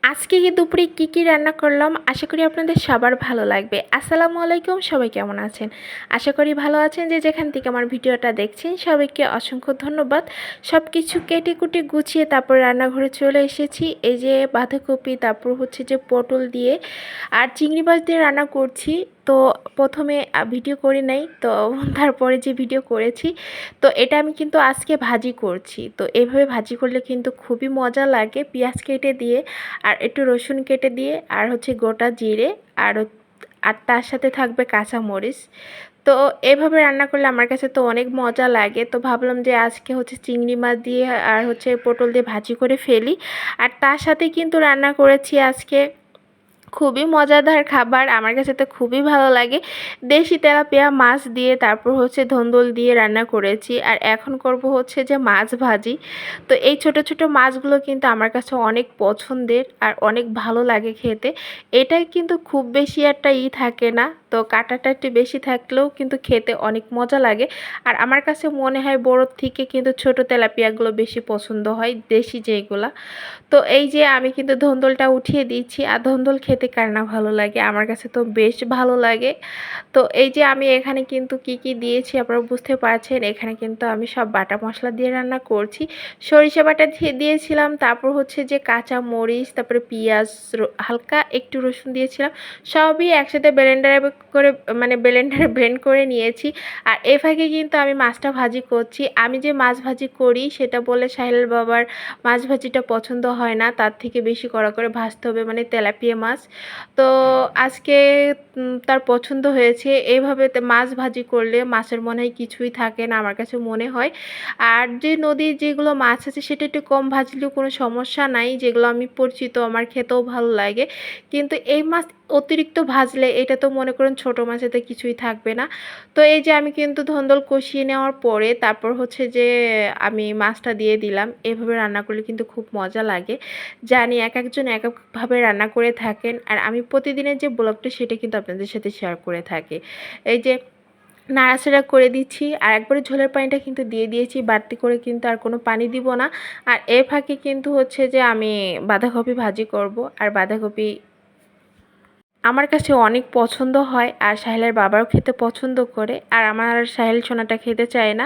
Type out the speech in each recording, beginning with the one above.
আজকে দুপুরে কি রান্না করলাম আশা করি আপনাদের সবার ভালো লাগবে। আসসালামু আলাইকুম, সবাই কেমন আছেন? আশা করি ভালো আছেন। যে যেখান থেকে আমার ভিডিওটা দেখছেন সবাইকে অসংখ্য ধন্যবাদ। সব কিছু কেটে কুটে গুছিয়ে তারপর রান্নাঘরে চলে এসেছি। এই যে বাঁধাকপি, তারপর হচ্ছে যে পটল দিয়ে আর চিংড়ি মাছ দিয়ে রান্না করছি। তো প্রথমে ভিডিও করি নাই, তো তারপরে যে ভিডিও করেছি, তো এটা আমি কিন্তু আজকে ভাজি করছি। তো এইভাবে ভাজি করলে কিন্তু খুবই মজা লাগে, পেঁয়াজ কেটে দিয়ে আর একটু রসুন কেটে দিয়ে আর হচ্ছে গোটা জিরে আর আর তার সাথে থাকবে কাঁচামরিচ। তো এভাবে রান্না করলে আমার কাছে তো অনেক মজা লাগে। তো ভাবলাম যে আজকে হচ্ছে চিংড়ি মাছ দিয়ে আর হচ্ছে পটল দিয়ে ভাজি করে ফেলি। আর তার সাথে কিন্তু রান্না করেছি আজকে খুবই মজাদার খাবার, আমার কাছে তো খুবই ভালো লাগে। দেশি তেলাপিয়া মাছ দিয়ে তারপর হচ্ছে ধন্দল দিয়ে রান্না করেছি। আর এখন করব হচ্ছে যে মাছ ভাজি। তো এই ছোট ছোট মাছগুলো কিন্তু আমার কাছে অনেক পছন্দের আর অনেক ভালো লাগে খেতে। এটাই কিন্তু খুব বেশি একটা থাকে না, তো কাঁটাটা একটু বেশি থাকলেও কিন্তু খেতে অনেক মজা লাগে। আর আমার কাছে মনে হয় বড়োর থেকে কিন্তু ছোট তেলাপিয়াগুলো বেশি পছন্দ হয়, দেশি যেগুলা। তো এই যে আমি কিন্তু ধন্দলটা উঠিয়ে দিচ্ছি। আর ধন্দল খেতে কার না ভালো লাগে, আমার কাছে তো বেশ ভালো লাগে। তো এই যে আমি এখানে কিন্তু কি দিয়েছি আপনারা বুঝতে পারছেন। এখানে কিন্তু আমি সব বাটা মশলা দিয়ে রান্না করছি। সরিষা বাটা দিয়েছিলাম, তারপর হচ্ছে যে কাঁচা মরিচ, তারপরে পেঁয়াজ, হালকা একটু রসুন দিয়েছিলাম। সবই একসাথে ব্লেন্ডারে করে মানে ব্লেন্ডারে ব্লেন্ড করে নিয়েছি। আর এ ফাঁকে কিন্তু আমি মাছটা ভাজি করছি। আমি যে মাছ ভাজি করি সেটা বলে সাহেল বাবার মাছ ভাজিটা পছন্দ হয় না, তার থেকে বেশি কড়া করে ভাজতে হবে, মানে তেলাপিয়া মাছ। তো আজকে তার পছন্দ হয়েছে। এইভাবে মাছ ভাজি করলে মাছের মনে হয় কিছুই থাকে না, আমার কাছে মনে হয়। আর যে নদীর যেগুলো মাছ আছে সেটা একটু কম ভাজলেও কোনো সমস্যা নাই, যেগুলো আমি পরিচিত আমার খেতেও ভালো লাগে। কিন্তু এই মাছ অতিরিক্ত ভাজলে এটা তো মনে করেন ছোটো মাছেতে কিছুই থাকবে না। তো এই যে আমি কিন্তু ধন্দল কষিয়ে নেওয়ার পরে তারপর হচ্ছে যে আমি মাছটা দিয়ে দিলাম। এভাবে রান্না করলে কিন্তু খুব মজা লাগে। জানি এক একজন এক একভাবে রান্না করে থাকেন, আর আমি প্রতিদিনের যে ব্লগটা সেটা কিন্তু আপনাদের সাথে শেয়ার করে থাকি। এই যে নাড়াচাড়া করে দিচ্ছি, আর একবারে ঝোলের পানিটা কিন্তু দিয়ে দিয়েছি, বাড়তি করে কিন্তু আর কোনো পানি দিব না। আর এ ফাঁকে কিন্তু হচ্ছে যে আমি বাঁধাকপি ভাজি করব। আর বাঁধাকপি আমার কাছে অনেক পছন্দ হয়, আর সাহেলের বাবাও খেতে পছন্দ করে, আর আমার সাহেল সোনাটা খেতে চায় না।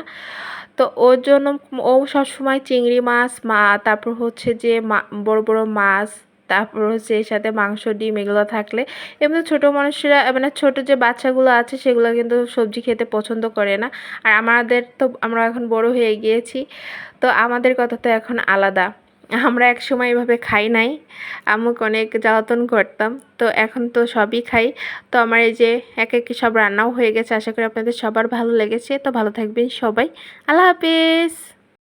তো ওর জন্য ও সবসময় চিংড়ি মাছ, তারপর হচ্ছে যে বড় বড় মাছ, তারপর হচ্ছে এর সাথে মাংস, ডিম এগুলো থাকলে, এমনি ছোটো মানুষরা মানে ছোটো যে বাচ্চাগুলো আছে সেগুলো কিন্তু সবজি খেতে পছন্দ করে না। আর আমাদের তো আমরা এখন বড় হয়ে গিয়েছি, তো আমাদের কথা তো এখন আলাদা। আমরা একসময় এভাবে খাই নাই, আম্মুকে অনেক জ্বালাতন করতাম। তো এখন তো সবই খাই। তো আমার এই যে এক এক সব রান্নাও হয়ে গেছে। আশা করি আপনাদের সবার ভালো লেগেছে। তো ভালো থাকবেন সবাই। আল্লাহ হাফেজ।